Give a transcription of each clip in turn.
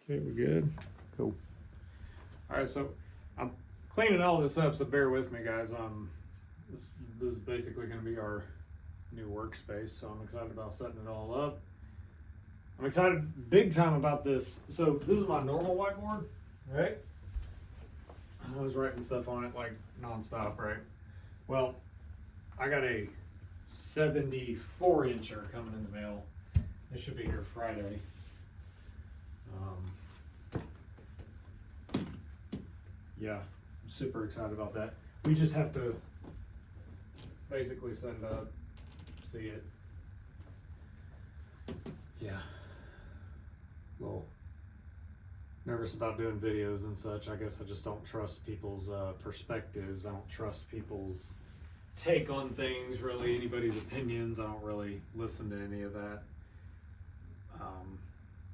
Okay, we good? Cool. All right, so I'm cleaning all this up, so bear with me, guys. This is basically going to be our new workspace, so I'm excited about setting it all up. I'm excited big time about this. So this is my normal whiteboard, right? I was writing stuff on it like nonstop, right? Well, I got a 74-incher coming in the mail. It should be here Friday. Yeah, I'm super excited about that. We just have to basically set it up, see it. Yeah. A little nervous about doing videos and such. I guess I just don't trust people's perspectives. I don't trust people's take on things, really, anybody's opinions. I don't really listen to any of that.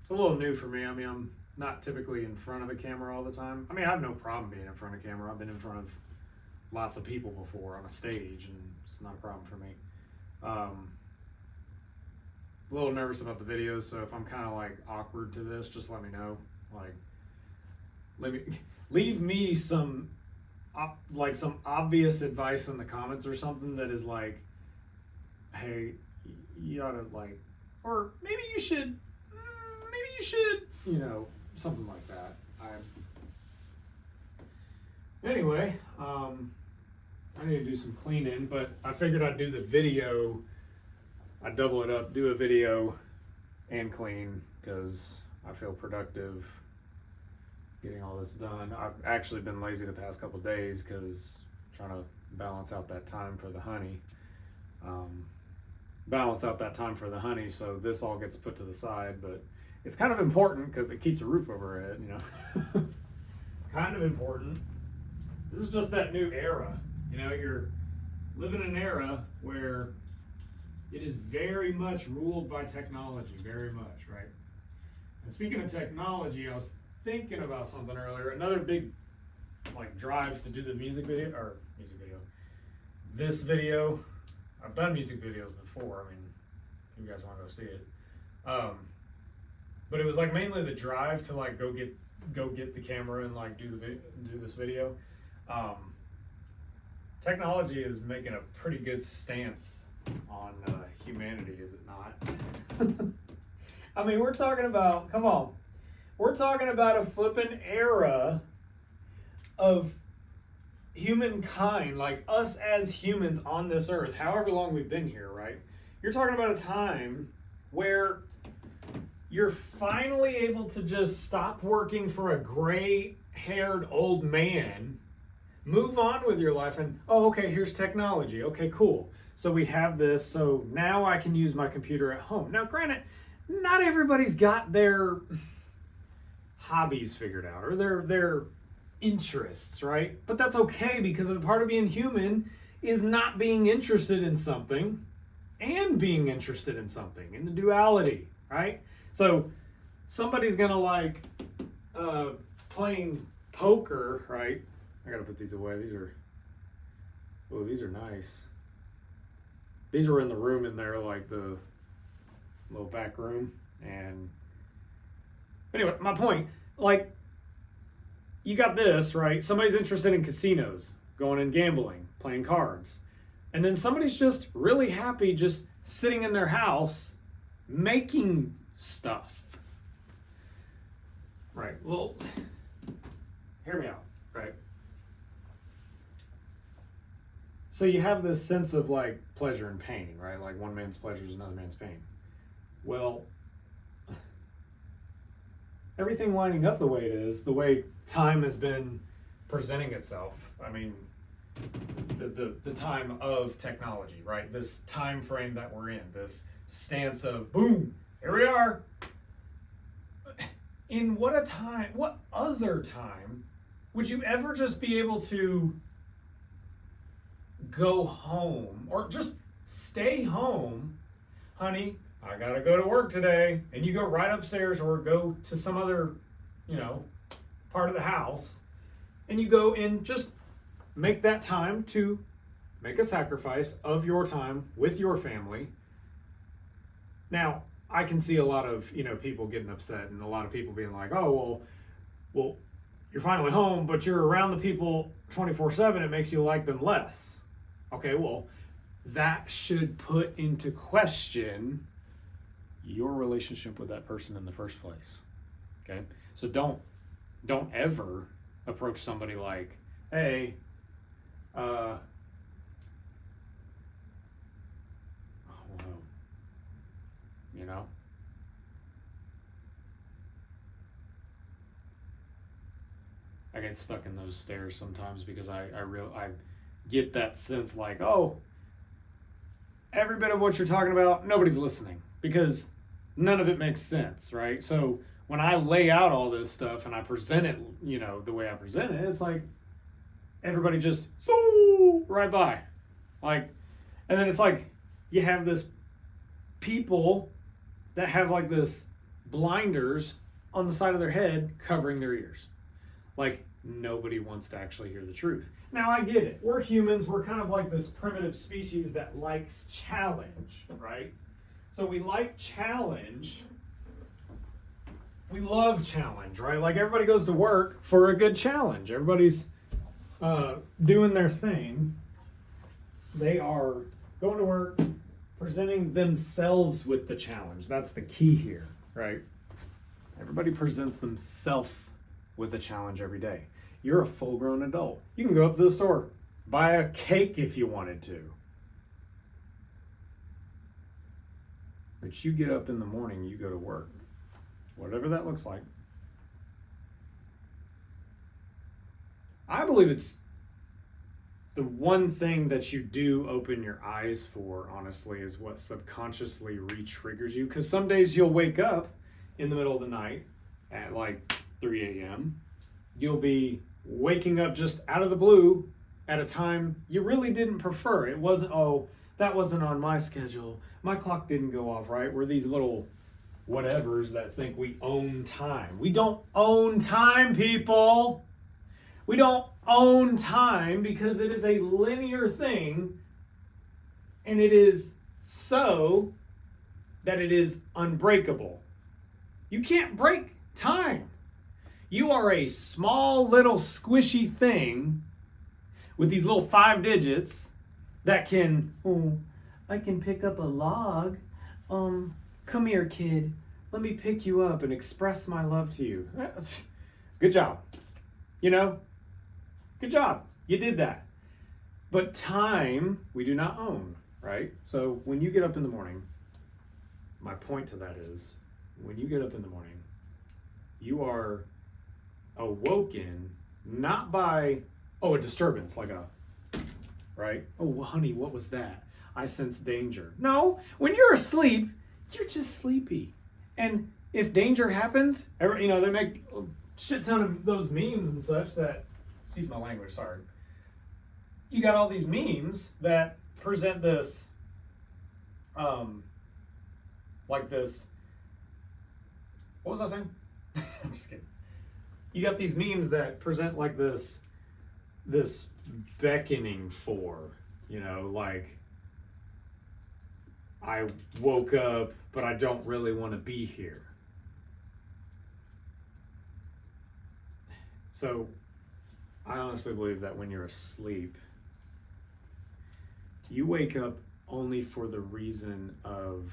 It's a little new for me. I mean, I'm not typically in front of a camera all the time. I mean, I have no problem being in front of camera. I've been in front of lots of people before on a stage, and it's not a problem for me. A little nervous about the videos, so if I'm kind of like awkward to this, just let me know. Like, leave me some some obvious advice in the comments or something that is like, hey, you ought to like, or maybe you should, you know, something like that. Anyway, I need to do some cleaning, but I figured I'd do the video. I'd double it up, do a video and clean, because I feel productive getting all this done. I've actually been lazy the past couple of days because I'm trying to balance out that time for the honey. So this all gets put to the side, but it's kind of important because it keeps a roof over our head, you know. Kind of important. This is just that new era. You know, you're living in an era where it is very much ruled by technology, very much, right? And speaking of technology, I was thinking about something earlier. Another big like drive to do the music video. This video, I've done music videos before. I mean, if you guys want to go see it. But it was like mainly the drive to like go get the camera and like do this video. Technology is making a pretty good stance on humanity, is it not? I mean, we're talking about a flippin' era of humankind, like us as humans on this earth, however long we've been here, right? You're talking about a time where you're finally able to just stop working for a gray-haired old man, move on with your life, and, oh, okay, here's technology. Okay, cool. So we have this, so now I can use my computer at home. Now, granted, not everybody's got their hobbies figured out or their interests, right? But that's okay, because a part of being human is not being interested in something and being interested in something, in the duality, right? So somebody's gonna like playing poker, right? I gotta put these away. These are nice. These were in the room in there, like the little back room. And anyway, my point, like, you got this, right? Somebody's interested in casinos, going and gambling, playing cards. And then somebody's just really happy just sitting in their house making stuff. Right, well, hear me out, right? So you have this sense of like pleasure and pain, right? Like one man's pleasure is another man's pain. Well, everything lining up the way it is, the way time has been presenting itself. I mean, the time of technology, right? This time frame that we're in, this stance of boom, here we are. In what other time would you ever just be able to go home or just stay home? Honey, I gotta go to work today. And you go right upstairs or go to some other, part of the house, and you go and just make that time to make a sacrifice of your time with your family. Now, I can see a lot of, people getting upset and a lot of people being like, oh, well, you're finally home, but you're around the people 24/7. It makes you like them less. Okay, well, that should put into question your relationship with that person in the first place. Okay, so don't ever approach somebody like, hey, well, you know, I get stuck in those stares sometimes because I get that sense like, oh, every bit of what you're talking about, nobody's listening because none of it makes sense, right? So when I lay out all this stuff and I present it, the way I present it, it's like everybody just so right by. Like, and then it's like you have this people that have like this blinders on the side of their head covering their ears. Like, nobody wants to actually hear the truth. Now, I get it. We're humans. We're kind of like this primitive species that likes challenge, right? So we like challenge. We love challenge, right? Like, everybody goes to work for a good challenge. Everybody's doing their thing. They are going to work, presenting themselves with the challenge. That's the key here, right? Everybody presents themselves with a challenge every day. You're a full-grown adult. You can go up to the store, buy a cake if you wanted to. But you get up in the morning, you go to work. Whatever that looks like. I believe it's the one thing that you do open your eyes for, honestly, is what subconsciously re-triggers you. Because some days you'll wake up in the middle of the night at like 3 a.m. You'll be waking up just out of the blue at a time you really didn't prefer. It wasn't, oh, that wasn't on my schedule. My clock didn't go off, right? We're these little whatevers that think we own time. We don't own time, people. We don't own time because it is a linear thing, and it is so that it is unbreakable. You can't break time. You are a small little squishy thing with these little 5 digits that can, oh, I can pick up a log. Come here, kid. Let me pick you up and express my love to you. Good job. Good job. You did that. But time, we do not own, right? So when you get up in the morning, my point to that is, when you get up in the morning, you are awoken not by, a disturbance, like right? Oh, honey, what was that? I sense danger. No, when you're asleep, you're just sleepy. And if danger happens, they make a shit ton of those memes and such that, excuse my language, sorry. You got all these memes that present this, like this, what was I saying? I'm just kidding. You got these memes that present like this beckoning for, like, I woke up, but I don't really want to be here. So I honestly believe that when you're asleep, you wake up only for the reason of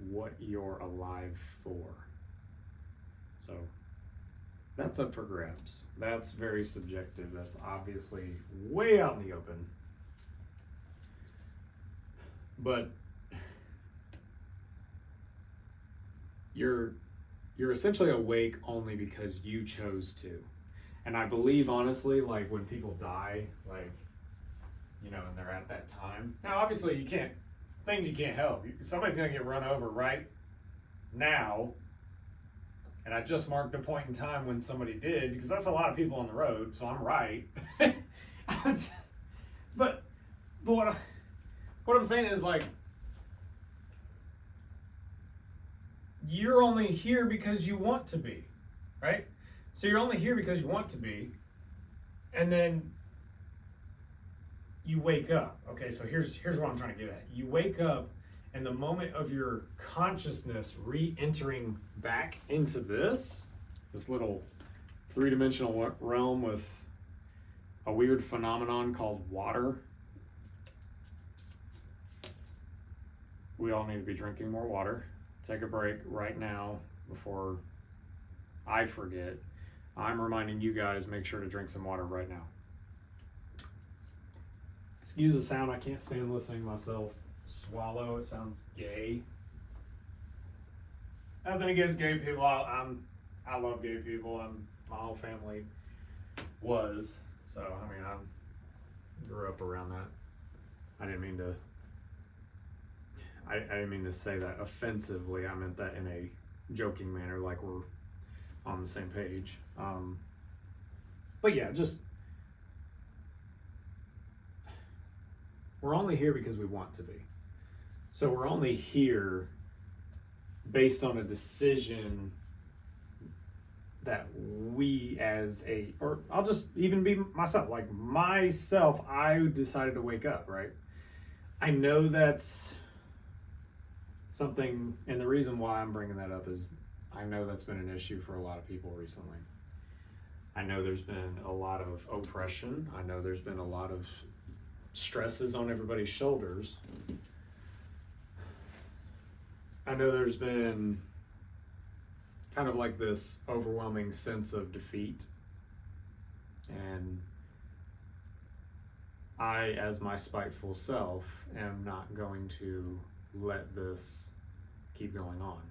what you're alive for. So that's up for grabs. That's very subjective. That's obviously way out in the open. But you're essentially awake only because you chose to. And I believe, honestly, like when people die, like, and they're at that time. Now, obviously, you can't help. Somebody's going to get run over right now. And I just marked a point in time when somebody did, because that's a lot of people on the road, so I'm right. But what I'm saying is, like, you're only here because you want to be, right? So you're only here because you want to be, and then you wake up. Okay, so here's what I'm trying to get at. You wake up, And the moment of your consciousness re-entering back into this little three-dimensional realm with a weird phenomenon called water. We all need to be drinking more water. Take a break right now before I forget. I'm reminding you guys, make sure to drink some water right now. Excuse the sound, I can't stand listening to myself swallow. It sounds gay. Nothing against gay people. I love gay people. My whole family was. So, I mean, I grew up around that. I didn't mean to say that offensively. I meant that in a joking manner, like we're on the same page. But yeah, just we're only here because we want to be. So we're only here based on a decision that we or I'll just even be myself, I decided to wake up, right? I know that's something, and the reason why I'm bringing that up is I know that's been an issue for a lot of people recently. I know there's been a lot of oppression. I know there's been a lot of stresses on everybody's shoulders. I know there's been kind of like this overwhelming sense of defeat. And I, as my spiteful self, am not going to let this keep going on.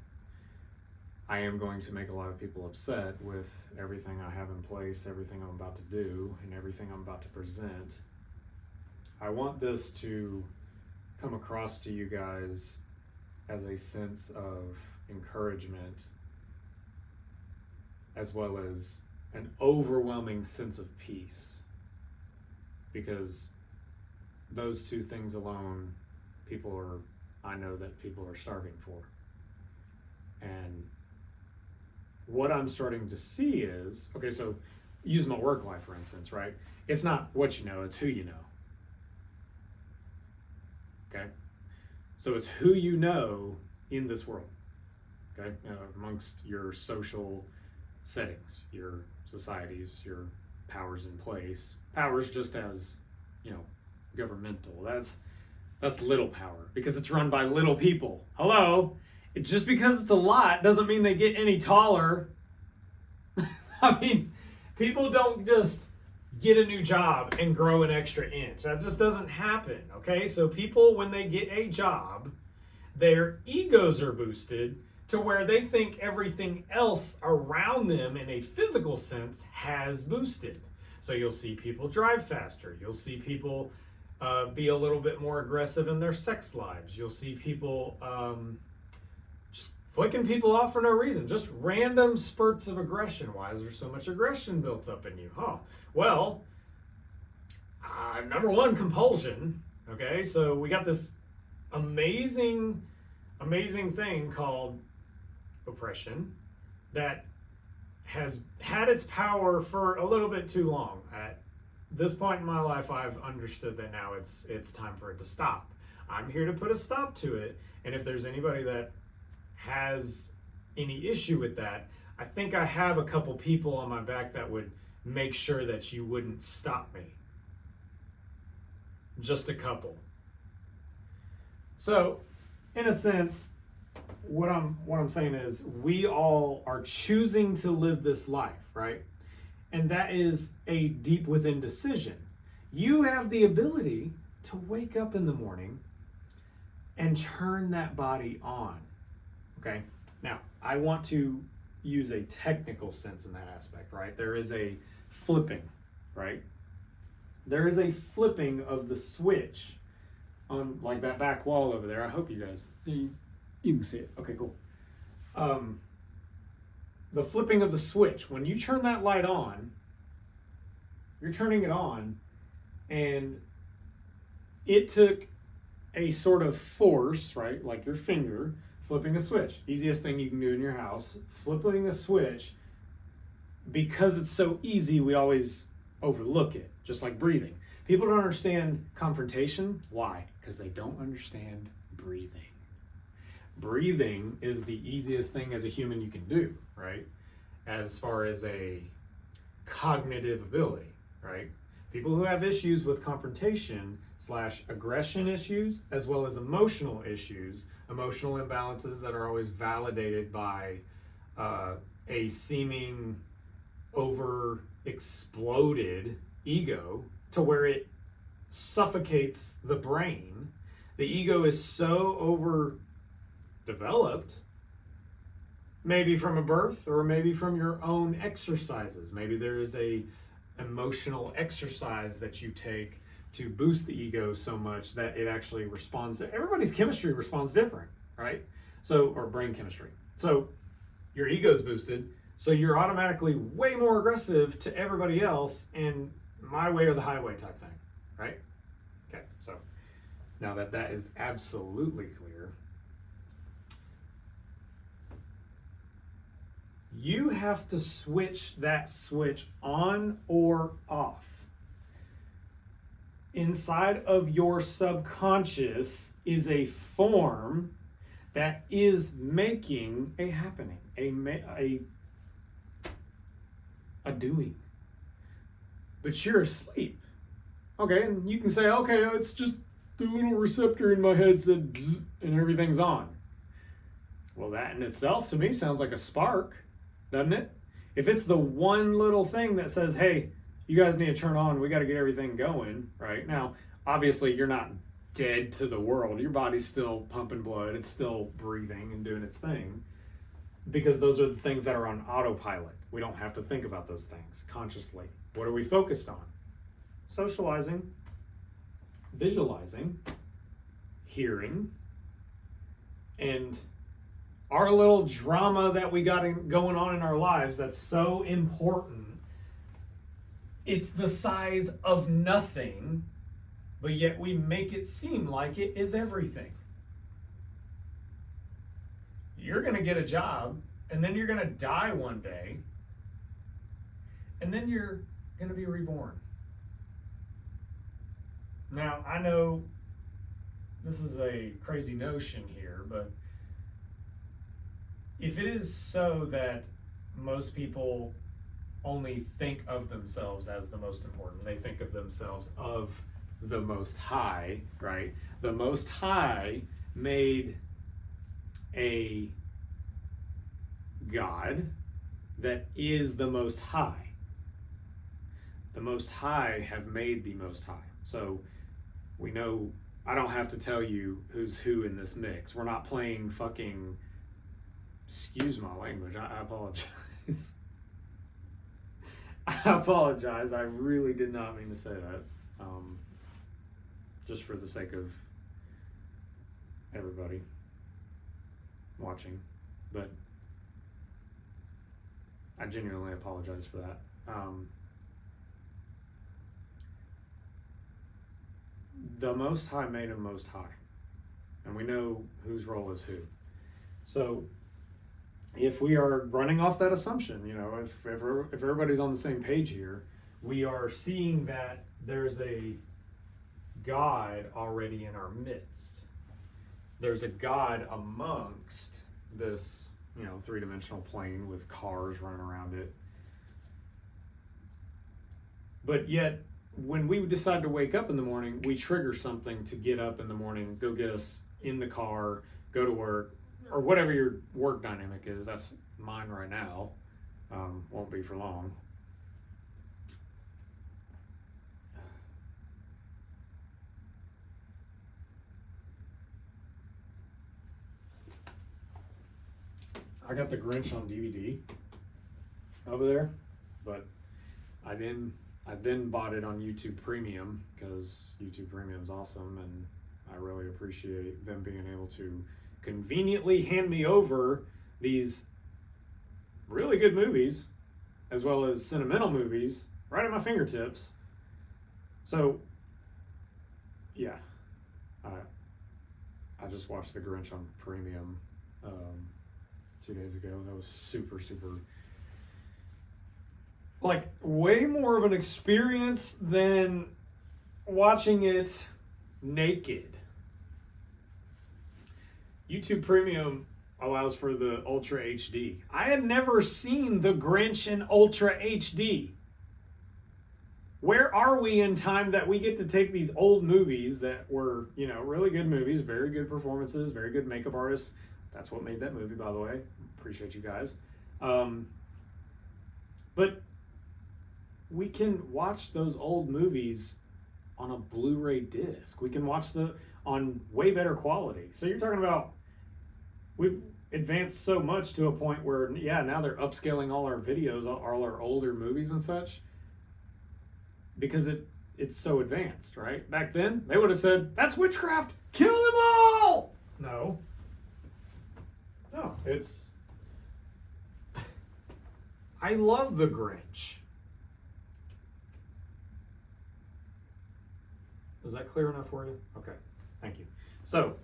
I am going to make a lot of people upset with everything I have in place, everything I'm about to do, and everything I'm about to present. I want this to come across to you guys as a sense of encouragement, as well as an overwhelming sense of peace. Because those two things alone, I know that people are starving for. And what I'm starting to see is, okay, so use my work life, for instance, right? It's not what you know, it's who you know. Okay? So it's who you know in this world, okay? Amongst your social settings, your societies, your powers in place. Powers just as, governmental. That's little power because it's run by little people. Hello? Just because it's a lot doesn't mean they get any taller. I mean, people don't just get a new job and grow an extra inch. That just doesn't happen, okay? So people, when they get a job, their egos are boosted to where they think everything else around them in a physical sense has boosted. So you'll see people drive faster. You'll see people be a little bit more aggressive in their sex lives. You'll see people just flicking people off for no reason. Just random spurts of aggression. Why is there so much aggression built up in you? Well, number one, compulsion. Okay, so we got this amazing thing called oppression that has had its power for a little bit too long. At this point in my life, I've understood that now it's time for it to stop. I'm here to put a stop to it, and if there's anybody that has any issue with that, I think I have a couple people on my back that would make sure that you wouldn't stop me. Just a couple. So, in a sense, what I'm saying is we all are choosing to live this life, right? And that is a deep within decision. You have the ability to wake up in the morning and turn that body on. Okay? Now, I want to use a technical sense in that aspect, right? There is a flipping, right? There is a flipping of the switch on like that back wall over there. I hope you guys, you can see it. Okay, cool. The flipping of the switch. When you turn that light on, you're turning it on, and it took a sort of force, right? Like your finger flipping a switch. Easiest thing you can do in your house. Flipping a switch, because it's so easy, we always overlook it, just like breathing. People don't understand confrontation. Why? Because they don't understand breathing. breathing is the easiest thing as a human you can do, right? As far as a cognitive ability, right? People who have issues with confrontation / aggression issues, as well as emotional issues, emotional imbalances that are always validated by a seeming over exploded ego to where it suffocates the brain. The ego is so overdeveloped, maybe from a birth or maybe from your own exercises. Maybe there is a emotional exercise that you take to boost the ego so much that it actually responds. Everybody's chemistry responds different, right? So, or brain chemistry. So your ego's boosted, so you're automatically way more aggressive to everybody else and my way or the highway type thing, right? Okay, so now that that is absolutely clear, you have to switch that switch on or off. Inside of your subconscious is a form that is making a happening, a doing. But you're asleep. Okay, and you can say, okay, it's just the little receptor in my head said bzz, and everything's on. Well, that in itself to me sounds like a spark, doesn't it? If it's the one little thing that says, hey, you guys need to turn on, we got to get everything going, right? Now, obviously, you're not dead to the world. Your body's still pumping blood. It's still breathing and doing its thing, because those are the things that are on autopilot. We don't have to think about those things consciously. What are we focused on? Socializing, visualizing, hearing, and our little drama that we got going on in our lives that's so important. It's the size of nothing, but yet we make it seem like it is everything. You're going to get a job, and then you're going to die one day, and then you're going to be reborn. Now, I know this is a crazy notion here, but if it is so that most people only think of themselves as the most important, they think of themselves of the Most High, right? The Most High made a God that is the Most High. The Most High have made the Most High. So we know, I don't have to tell you who's who in this mix. We're not playing fucking, excuse my language, I apologize. I apologize. I really did not mean to say that. Just for the sake of everybody watching. But I genuinely apologize for that. The Most High made him Most High. And we know whose role is who. So if we are running off that assumption, you know, if everybody's on the same page here, we are seeing that there's a God already in our midst. There's a God amongst this, you know, three-dimensional plane with cars running around it. But yet, when we decide to wake up in the morning, we trigger something to get up in the morning, go get us in the car, go to work, or whatever your work dynamic is. That's mine right now. Won't be for long. I got The Grinch on DVD over there, but I then bought it on YouTube Premium because YouTube Premium is awesome, and I really appreciate them being able to conveniently hand me over these really good movies as well as sentimental movies right at my fingertips. So yeah, I just watched The Grinch on Premium 2 days ago. That was super like way more of an experience than watching it naked. YouTube Premium allows for the Ultra HD. I had never seen The Grinch in Ultra HD. Where are we in time that we get to take these old movies that were, really good movies, very good performances, very good makeup artists. That's what made that movie, by the way. Appreciate you guys. But we can watch those old movies on a Blu-ray disc. We can watch on way better quality. So you're talking about, we've advanced so much to a point where, now they're upscaling all our videos, all our older movies and such, because it's so advanced, right? Back then, they would have said, that's witchcraft, kill them all! No, it's... I love The Grinch. Is that clear enough for you? Okay, thank you. So,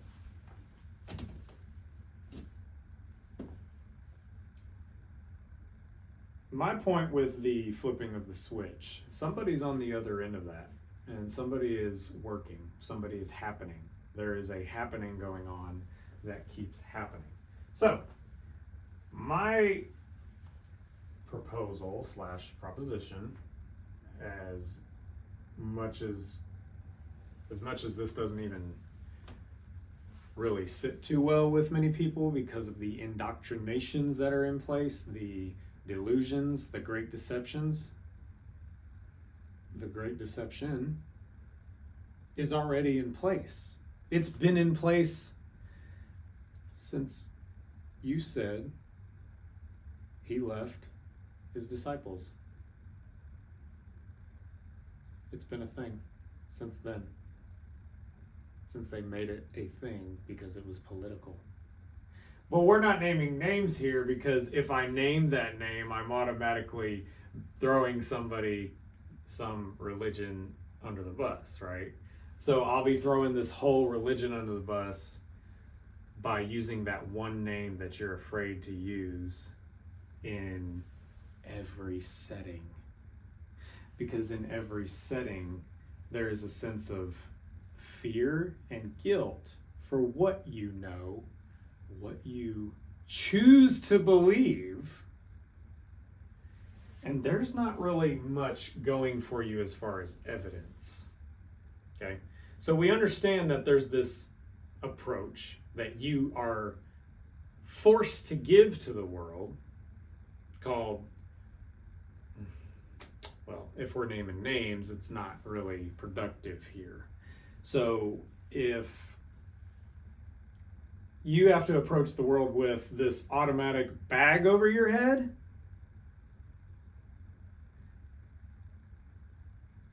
my point with the flipping of the switch, somebody's on the other end of that, and somebody is working, somebody is happening. There is a happening going on that keeps happening. So, my proposal / proposition, as much as this doesn't even really sit too well with many people because of the indoctrinations that are in place, the delusions, the great deceptions. The great deception is already in place. It's been in place since you said he left his disciples. It's been a thing since then. Since they made it a thing because it was political. But we're not naming names here, because if I name that name, I'm automatically throwing somebody, some religion, under the bus, right? So I'll be throwing this whole religion under the bus by using that one name that you're afraid to use in every setting. Because in every setting, there is a sense of fear and guilt for what you know, what you choose to believe, and there's not really much going for you as far as evidence. Okay, so we understand that there's this approach that you are forced to give to the world called, well, if we're naming names, it's not really productive here. So if you have to approach the world with this automatic bag over your head,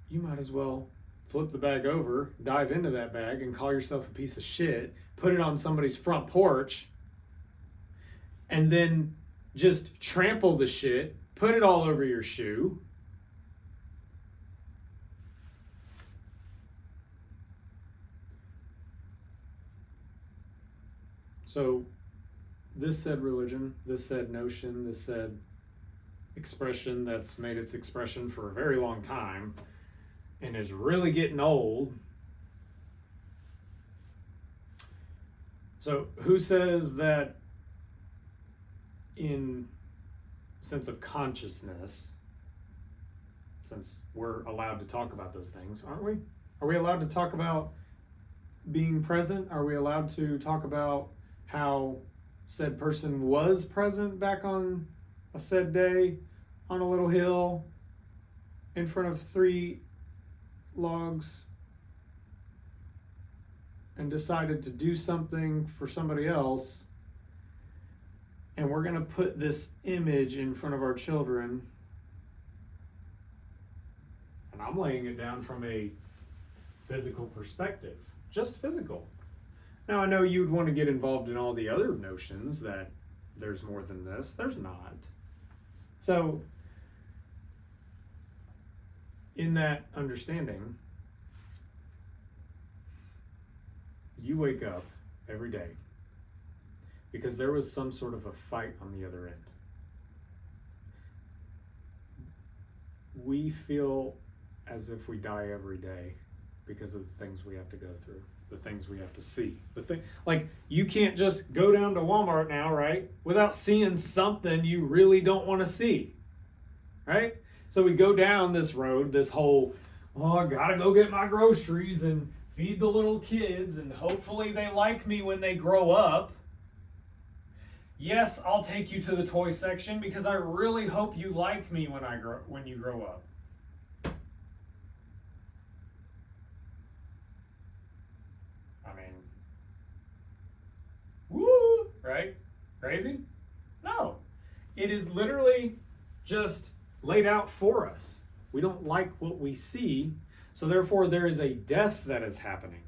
you might as well flip the bag over, dive into that bag, and call yourself a piece of shit, put it on somebody's front porch, and then just trample the shit, put it all over your shoe. So this said religion, this said notion, this said expression that's made its expression for a very long time and is really getting old. So who says that in sense of consciousness, since we're allowed to talk about those things, aren't we? Are we allowed to talk about being present? Are we allowed to talk about how said person was present back on a said day on a little hill in front of 3 logs and decided to do something for somebody else, and we're going to put this image in front of our children, and I'm laying it down from a physical perspective, just physical. Now, I know you'd want to get involved in all the other notions that there's more than this. There's not. So, in that understanding, you wake up every day because there was some sort of a fight on the other end. We feel as if we die every day because of the things we have to go through. the things we have to see. The thing, like, you can't just go down to Walmart now, right, without seeing something you really don't want to see, right? So we go down this road, this whole, oh, I gotta go get my groceries and feed the little kids, and hopefully they like me when they grow up. Yes, I'll take you to the toy section because I really hope you like me when you grow up. I mean, woo, right? Crazy? No. It is literally just laid out for us. We don't like what we see, so therefore there is a death that is happening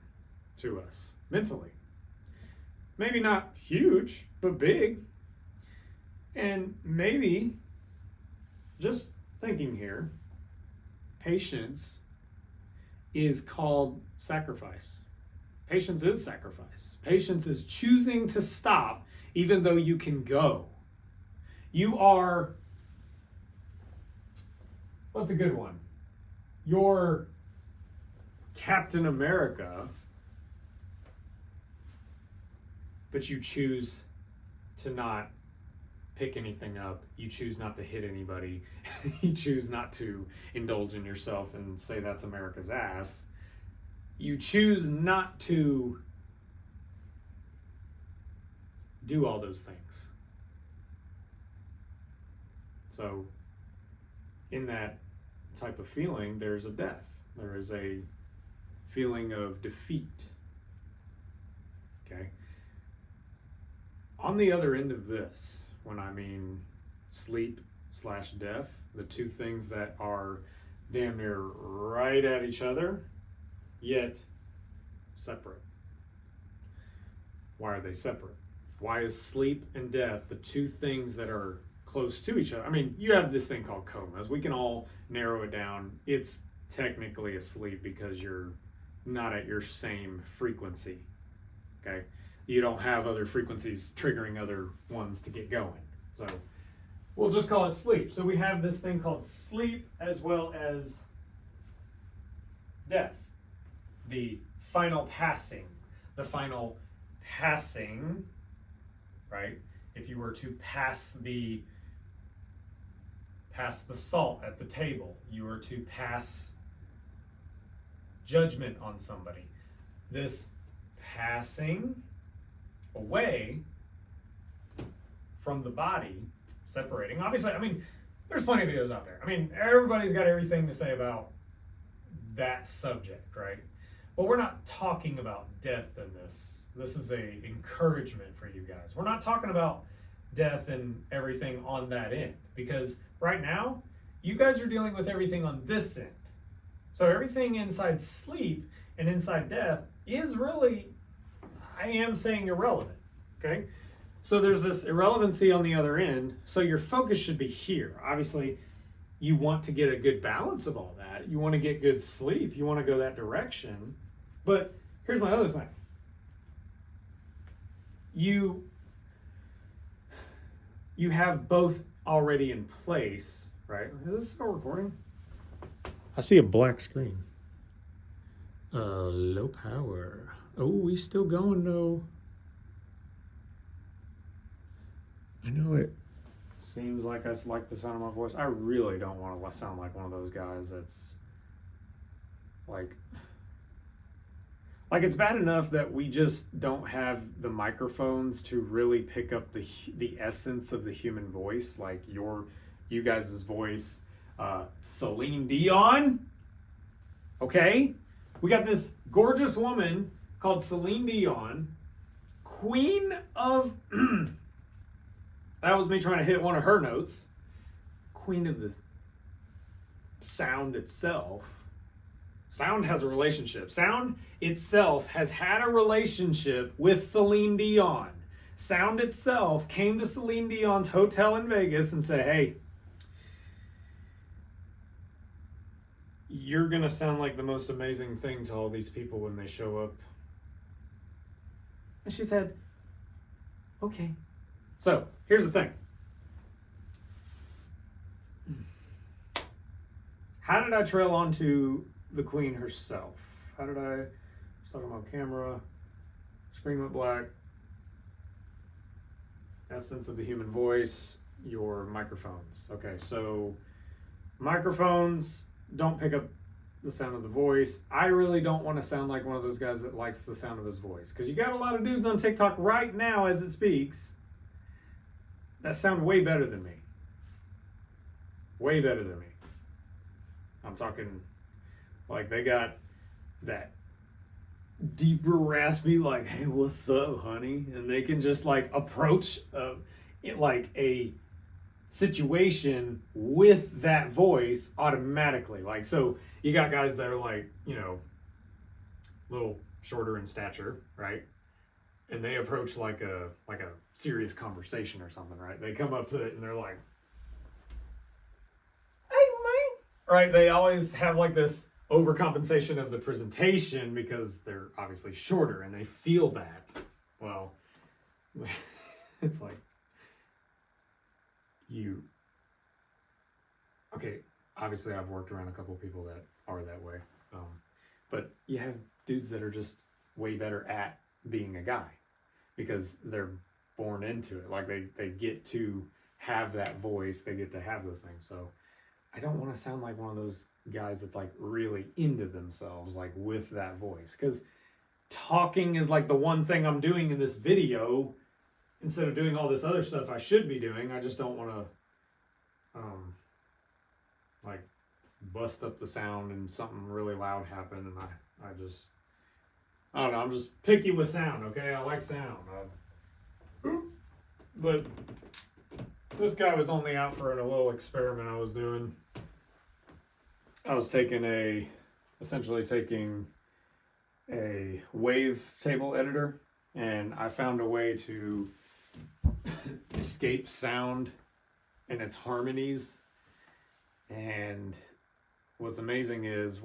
to us mentally. Maybe not huge, but big. And maybe, just thinking here, patience is called sacrifice. Patience is sacrifice. Patience is choosing to stop even though you can go. You are, what's a good one? You're Captain America, but you choose to not pick anything up. You choose not to hit anybody. You choose not to indulge in yourself and say that's America's ass. You choose not to do all those things. So in that type of feeling, there's a death. There is a feeling of defeat. Okay? On the other end of this, when I mean sleep/death, the two things that are damn near right at each other, yet separate. Why are they separate? Why is sleep and death the two things that are close to each other? I mean, you have this thing called comas. We can all narrow it down. It's technically asleep because you're not at your same frequency. Okay? You don't have other frequencies triggering other ones to get going. So we'll just call it sleep. So we have this thing called sleep as well as death. The final passing. The final passing, right? If you were to pass the salt at the table, you were to pass judgment on somebody. This passing away from the body, separating. Obviously, I mean, there's plenty of videos out there. I mean, everybody's got everything to say about that subject, right? But we're not talking about death in this. This is a encouragement for you guys. We're not talking about death and everything on that end, because right now, you guys are dealing with everything on this end. So everything inside sleep and inside death is really, I am saying, irrelevant, okay? So there's this irrelevancy on the other end, so your focus should be here. Obviously, you want to get a good balance of all that. You want to get good sleep. You want to go that direction. But here's my other thing. You have both already in place, right? Is this still recording? I see a black screen. Low power. Oh, we still going though. I know it seems like I like the sound of my voice. I really don't want to sound like one of those guys that's like it's bad enough that we just don't have the microphones to really pick up the essence of the human voice, like you guys' voice. Celine Dion, okay? We got this gorgeous woman called Celine Dion, queen of, that was me trying to hit one of her notes, queen of the sound itself. Sound has a relationship. Sound itself has had a relationship with Celine Dion. Sound itself came to Celine Dion's hotel in Vegas and said, hey, you're going to sound like the most amazing thing to all these people when they show up. And she said, okay. So, here's the thing. How did I trail onto the queen herself? How did I talking about camera. Screen went black. Essence of the human voice. Your microphones. Okay, so microphones don't pick up the sound of the voice. I really don't want to sound like one of those guys that likes the sound of his voice, because you got a lot of dudes on TikTok right now as it speaks that sound way better than me. Way better than me. I'm talking like they got that deeper raspy, like, hey, what's up, honey? And they can just like approach it like a situation with that voice automatically. Like, so you got guys that are like, you know, a little shorter in stature, right? And they approach like a serious conversation or something, right? They come up to it and they're like, hey, man. Right? They always have like this overcompensation of the presentation because they're obviously shorter and they feel that. Well, it's like, okay, obviously I've worked around a couple of people that are that way. But you have dudes that are just way better at being a guy because they're born into it. Like they get to have that voice, they get to have those things. So I don't want to sound like one of those guys that's like really into themselves, like with that voice. Because talking is like the one thing I'm doing in this video instead of doing all this other stuff I should be doing. I just don't want to like bust up the sound and something really loud happen, and I don't know, I'm just picky with sound, okay? I like sound. But this guy was only out for a little experiment I was doing. I was essentially taking a wavetable editor, and I found a way to escape sound and its harmonies. And what's amazing is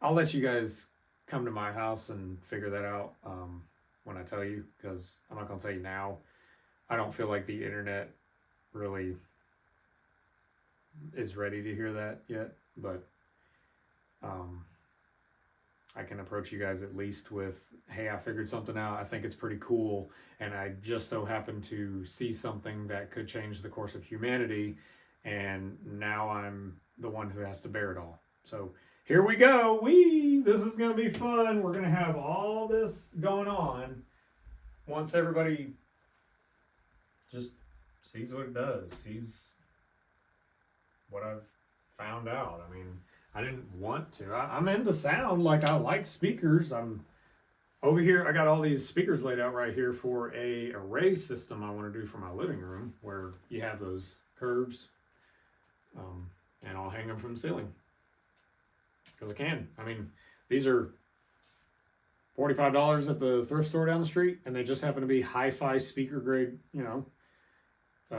I'll let you guys come to my house and figure that out when I tell you, because I'm not going to tell you now. I don't feel like the internet really is ready to hear that yet, but I can approach you guys at least with, hey, I figured something out. I think it's pretty cool, and I just so happened to see something that could change the course of humanity, and now I'm the one who has to bear it all. So here we go. This is going to be fun. We're going to have all this going on once everybody just sees what it does, sees what I've found out. I mean, I didn't want to. I'm into sound. Like, I like speakers. I'm over here. I got all these speakers laid out right here for a array system I want to do for my living room, where you have those curves, and I'll hang them from the ceiling because I can. I mean, these are $45 at the thrift store down the street, and they just happen to be hi-fi speaker grade,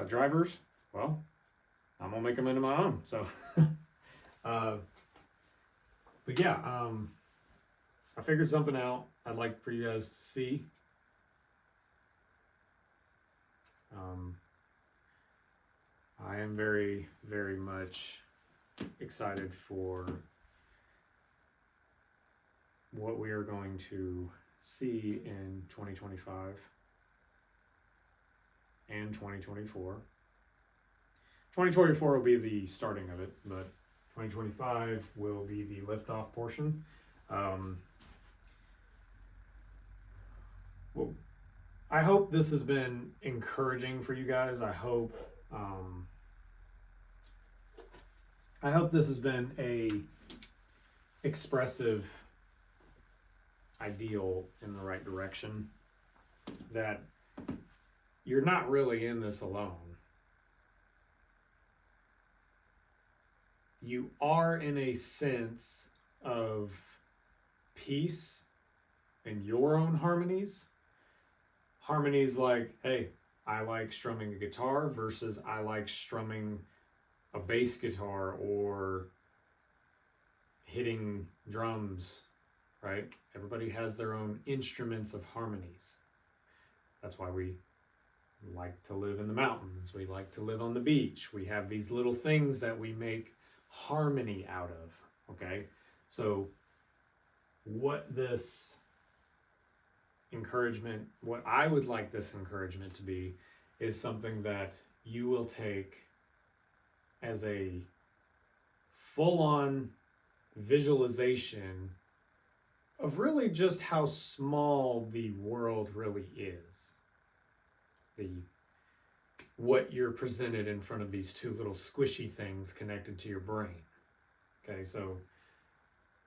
drivers. Well, I'm gonna make them into my own. So, but yeah, I figured something out I'd like for you guys to see. I am very, very much excited for what we are going to see in 2025 and 2024. 2024 will be the starting of it, but 2025 will be the liftoff portion. Well, I hope this has been encouraging for you guys. I hope this has been a expressive ideal in the right direction, that you're not really in this alone. You are in a sense of peace in your own harmonies. Harmonies like, hey, I like strumming a guitar versus I like strumming a bass guitar or hitting drums, right? Everybody has their own instruments of harmonies. That's why we like to live in the mountains. We like to live on the beach. We have these little things that we make harmony out of, okay? So what this encouragement, what I would like this encouragement to be, is something that you will take as a full-on visualization of really just how small the world really is. What you're presented in front of these two little squishy things connected to your brain. Okay, so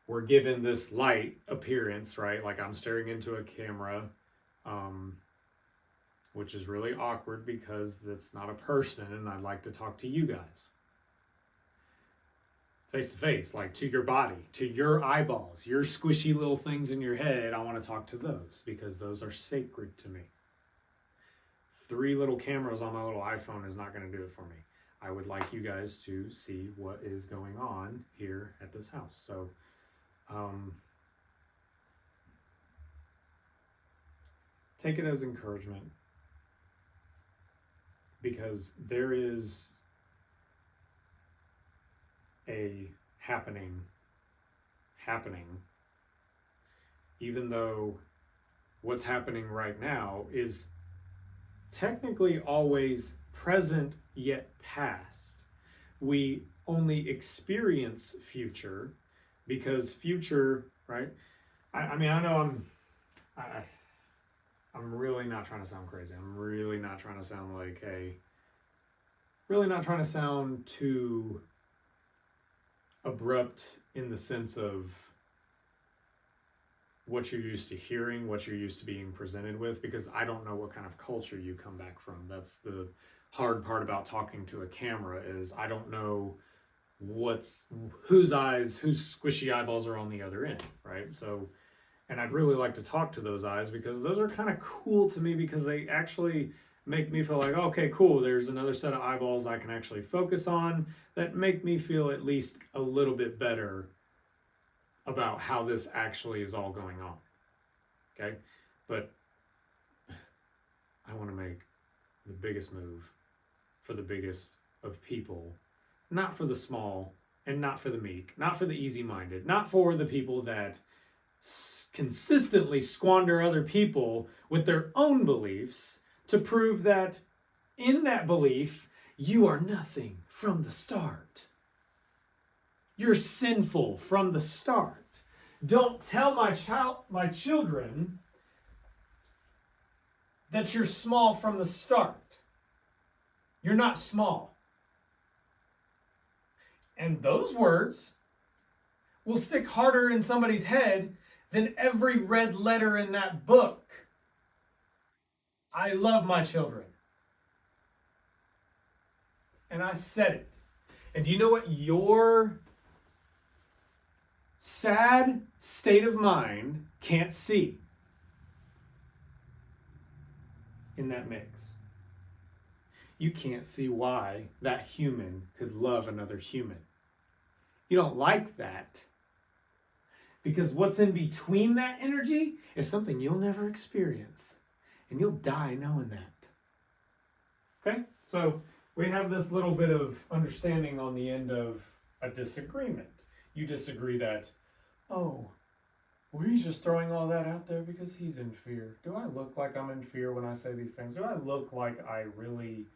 we're given this light appearance, right? Like I'm staring into a camera, which is really awkward because that's not a person and I'd like to talk to you guys. Face to face, like to your body, to your eyeballs, your squishy little things in your head. I want to talk to those because those are sacred to me. 3 little cameras on my little iPhone is not going to do it for me. I would like you guys to see what is going on here at this house. So, take it as encouragement because there is a happening, even though what's happening right now is technically always present yet past. We only experience future because future, right? I mean, I know I'm really not trying to sound crazy. I'm really not trying to sound like really not trying to sound too abrupt in the sense of what you're used to hearing, what you're used to being presented with, because I don't know what kind of culture you come back from. That's the hard part about talking to a camera is I don't know whose squishy eyeballs are on the other end, right? So, and I'd really like to talk to those eyes because those are kind of cool to me because they actually make me feel like, okay, cool, there's another set of eyeballs I can actually focus on that make me feel at least a little bit better about how this actually is all going on. Okay? But I want to make the biggest move for the biggest of people, not for the small and not for the meek, not for the easy-minded, not for the people that consistently squander other people with their own beliefs to prove that in that belief, you are nothing from the start. You're sinful from the start. Don't tell my children that you're small from the start. You're not small. And those words will stick harder in somebody's head than every red letter in that book. I love my children. And I said it. And do you know what your sad state of mind can't see in that mix? You can't see why that human could love another human. You don't like that because what's in between that energy is something you'll never experience, and you'll die knowing that. Okay? So we have this little bit of understanding on the end of a disagreement. You disagree that, oh, well, he's just throwing all that out there because he's in fear. Do I look like I'm in fear when I say these things? Do I look like I really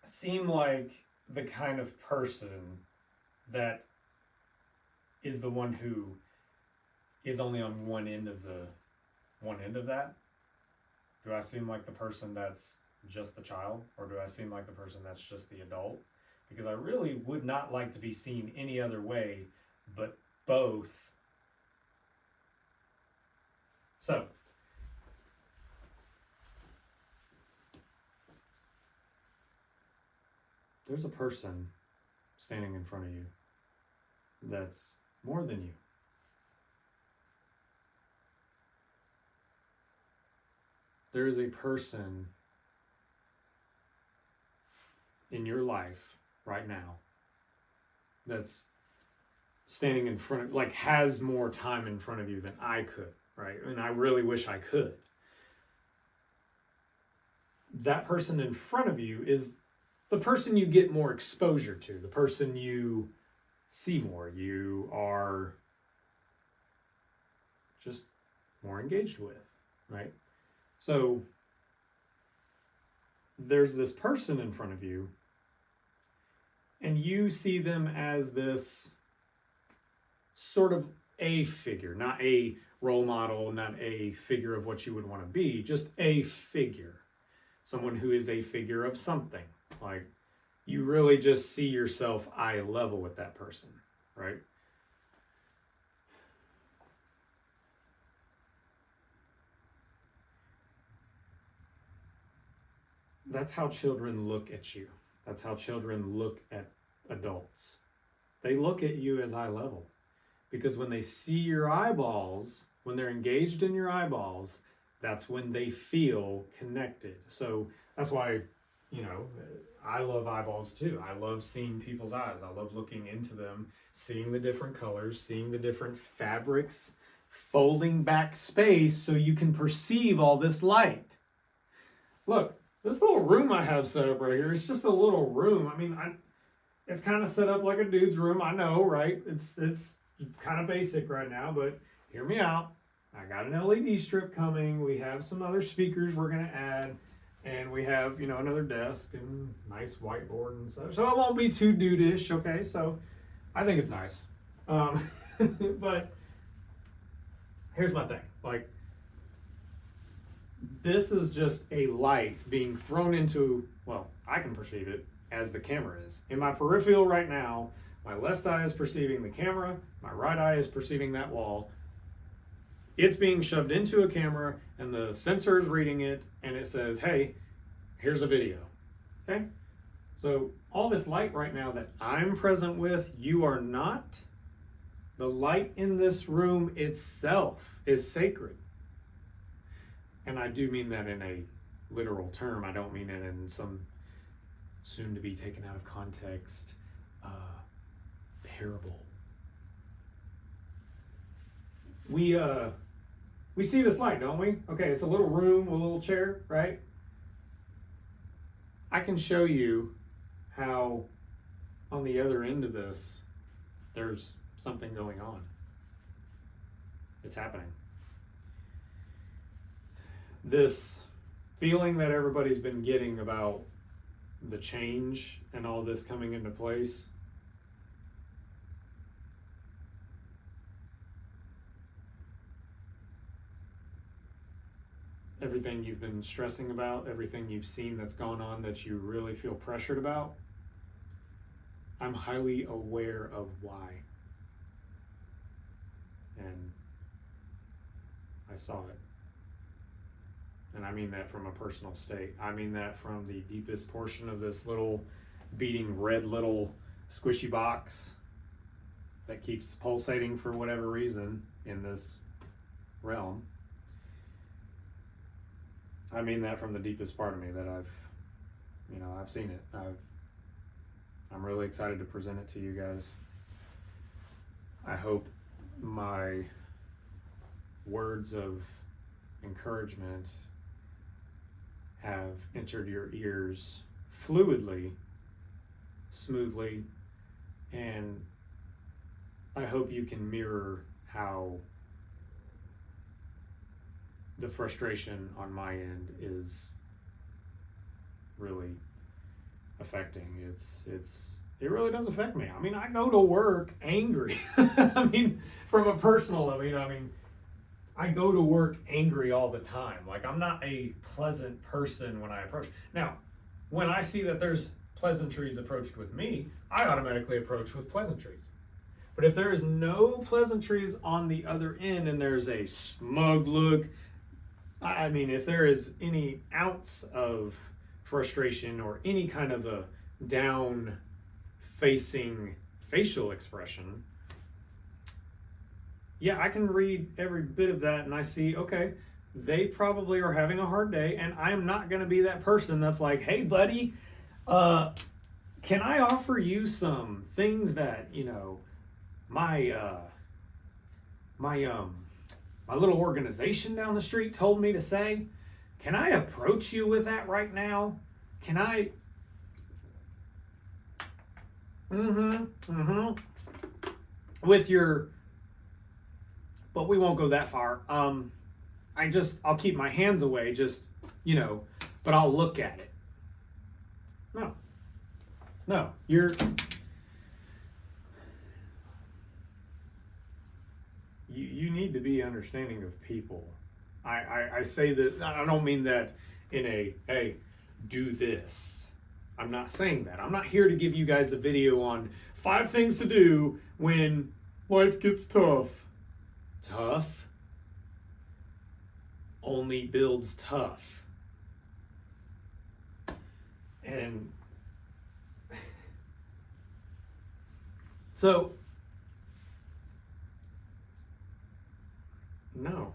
seem like the kind of person that is the one who is only on one end of that? Do I seem like the person that's just the child, or do I seem like the person that's just the adult? Because I really would not like to be seen any other way but both. So, there's a person standing in front of you that's more than you. There is a person in your life right now that's standing in front of, like, has more time in front of you than I could, right? And I really wish I could. That person in front of you is the person you get more exposure to, the person you see more. You are just more engaged with, right? So there's this person in front of you, and you see them as this sort of a figure, not a role model, not a figure of what you would want to be, just a figure. Someone who is a figure of something. Like, you really just see yourself eye level with that person, right? That's how children look at you. That's how children look at adults. They look at you as eye level. Because when they see your eyeballs, when they're engaged in your eyeballs, that's when they feel connected. So that's why, I love eyeballs too. I love seeing people's eyes. I love looking into them, seeing the different colors, seeing the different fabrics, folding back space so you can perceive all this light. Look, this little room I have set up right here, it's just a little room. I mean, it's kind of set up like a dude's room. I know, right? It's kind of basic right now, but hear me out. I got an LED strip coming. We have some other speakers we're going to add. And we have, another desk and nice whiteboard and stuff. So it won't be too dude-ish, okay? So I think it's nice. But here's my thing. Like, this is just a light being thrown into, well, I can perceive it as the camera is. In my peripheral right now, my left eye is perceiving the camera, my right eye is perceiving that wall. It's being shoved into a camera, and the sensor is reading it, and it says, hey, here's a video. Okay? So all this light right now that I'm present with, you are not. The light in this room itself is sacred. And I do mean that in a literal term. I don't mean it in some soon to be taken out of context parable. We see this light, don't we? Okay, it's a little room, a little chair, right? I can show you how on the other end of this, there's something going on. It's happening. This feeling that everybody's been getting about the change and all this coming into place, everything you've been stressing about, everything you've seen that's gone on that you really feel pressured about, I'm highly aware of why. And I saw it. And I mean that from a personal state. I mean that from the deepest portion of this little beating red little squishy box that keeps pulsating for whatever reason in this realm. I mean that from the deepest part of me that I've seen it. I'm really excited to present it to you guys. I hope my words of encouragement have entered your ears fluidly, smoothly, and I hope you can mirror how the frustration on my end is really affecting. It really does affect me. I mean, I go to work angry. I mean, from a personal level, I go to work angry all the time. Like, I'm not a pleasant person when I approach. Now, when I see that there's pleasantries approached with me, I automatically approach with pleasantries. But if there is no pleasantries on the other end and there's a smug look, if there is any ounce of frustration or any kind of a down-facing facial expression, yeah, I can read every bit of that and I see, okay, they probably are having a hard day, and I'm not going to be that person that's like, hey, buddy, can I offer you some things that, my little organization down the street told me to say? Can I approach you with that right now? Can I? With your but we won't go that far. I'll keep my hands away, but I'll look at it. No, you need to be understanding of people. I say that, I don't mean that in a, hey, do this. I'm not saying that. I'm not here to give you guys a video on 5 things to do when life gets tough. Tough only builds tough. And so, no.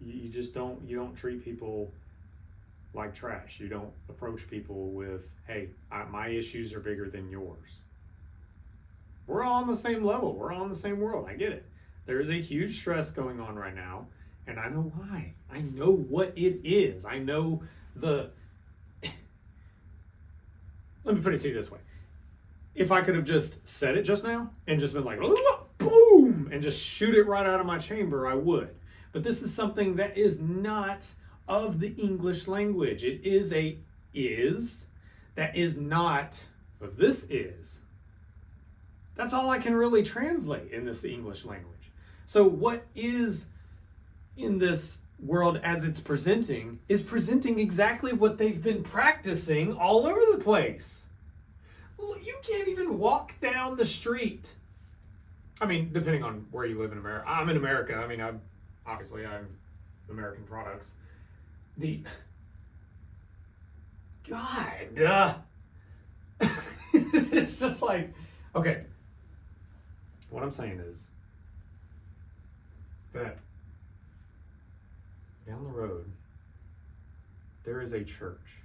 You just don't treat people like trash. You don't approach people with, hey, my issues are bigger than yours. We're all on the same level. We're all in the same world. I get it. There is a huge stress going on right now, and I know why. I know what it is. I know let me put it to you this way. If I could have just said it just now and just been like, boom, and just shoot it right out of my chamber, I would. But this is something that is not of the English language. It is a is that is not of this is. That's all I can really translate in this English language. So what is in this world as it's presenting is presenting exactly what they've been practicing all over the place. You can't even walk down the street. I mean, depending on where you live in America. I'm in America. I mean, I'm American products. It's just like, okay. What I'm saying is that down the road, there is a church,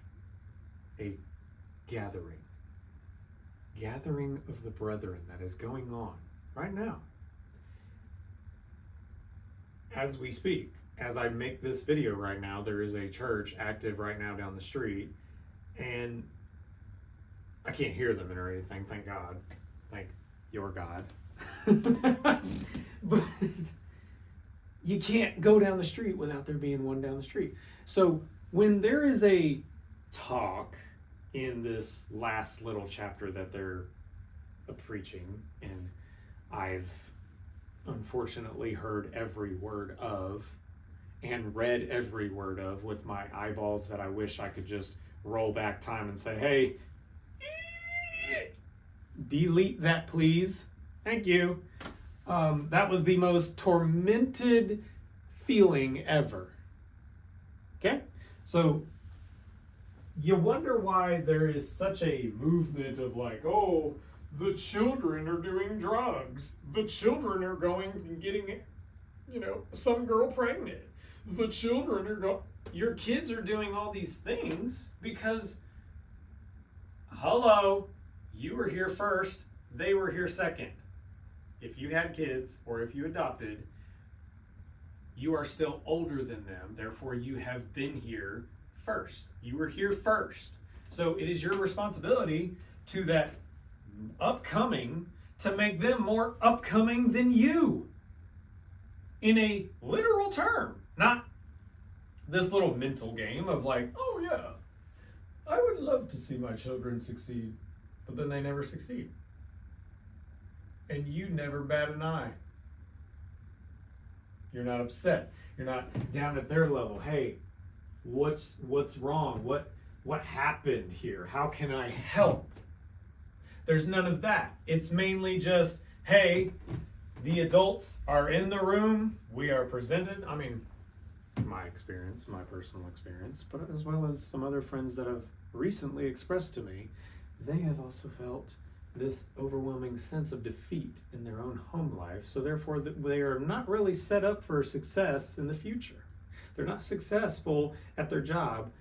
a gathering of the brethren that is going on right now. As we speak, as I make this video right now, there is a church active right now down the street, and I can't hear them or anything, thank God. Thank your God. But you can't go down the street without there being one down the street. So when there is a talk in this last little chapter that they're preaching, and I've unfortunately heard every word of and read every word of with my eyeballs that I wish I could just roll back time and say, hey, delete that please. Thank you. That was the most tormented feeling ever. Okay? So you wonder why there is such a movement of like, oh, the children are doing drugs. The children are going and getting, some girl pregnant. The children are your kids are doing all these things because, hello, you were here first, they were here second. If you had kids or if you adopted, you are still older than them. Therefore, you have been here first. You were here first. So it is your responsibility to that upcoming to make them more upcoming than you. In a literal term, not this little mental game of like, oh yeah, I would love to see my children succeed, but then they never succeed. And you never bat an eye. You're not upset. You're not down at their level. Hey, what's wrong? What happened here? How can I help? There's none of that. It's mainly just, hey, the adults are in the room. We are presented. I mean, my experience, my personal experience, but as well as some other friends that have recently expressed to me, they have also felt this overwhelming sense of defeat in their own home life. So therefore, they are not really set up for success in the future. They're not successful at their job.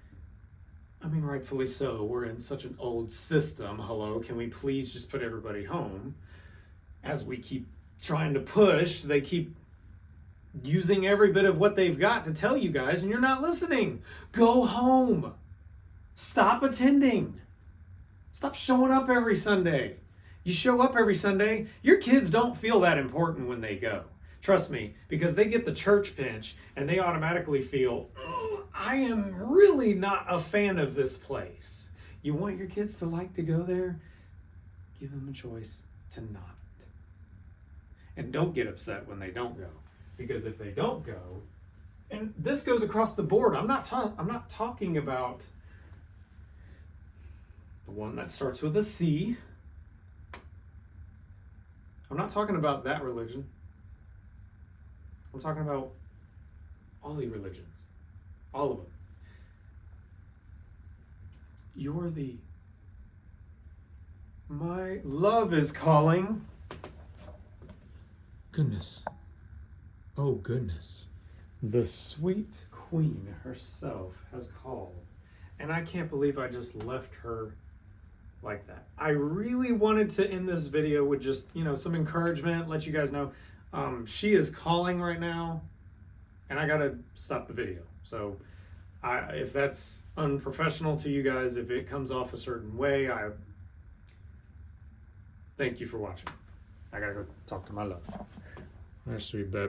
I mean, rightfully so. We're in such an old system. Hello, can we please just put everybody home? As we keep trying to push, they keep using every bit of what they've got to tell you guys, and you're not listening. Go home. Stop attending. Stop showing up every Sunday. You show up every Sunday. Your kids don't feel that important when they go. Trust me, because they get the church pinch and they automatically feel, I am really not a fan of this place. You want your kids to like to go there? Give them a choice to not. And don't get upset when they don't go. Because if they don't go, and this goes across the board, I'm not talking about the one that starts with a C. I'm not talking about that religion. I'm talking about all the religions. All of them. You're the... My love is calling. Goodness. Oh, goodness. The sweet queen herself has called. And I can't believe I just left her like that. I really wanted to end this video with just, some encouragement, let you guys know. She is calling right now, and I gotta stop the video. So if that's unprofessional to you guys, if it comes off a certain way, I thank you for watching. I gotta go talk to my love. That's sweet baby.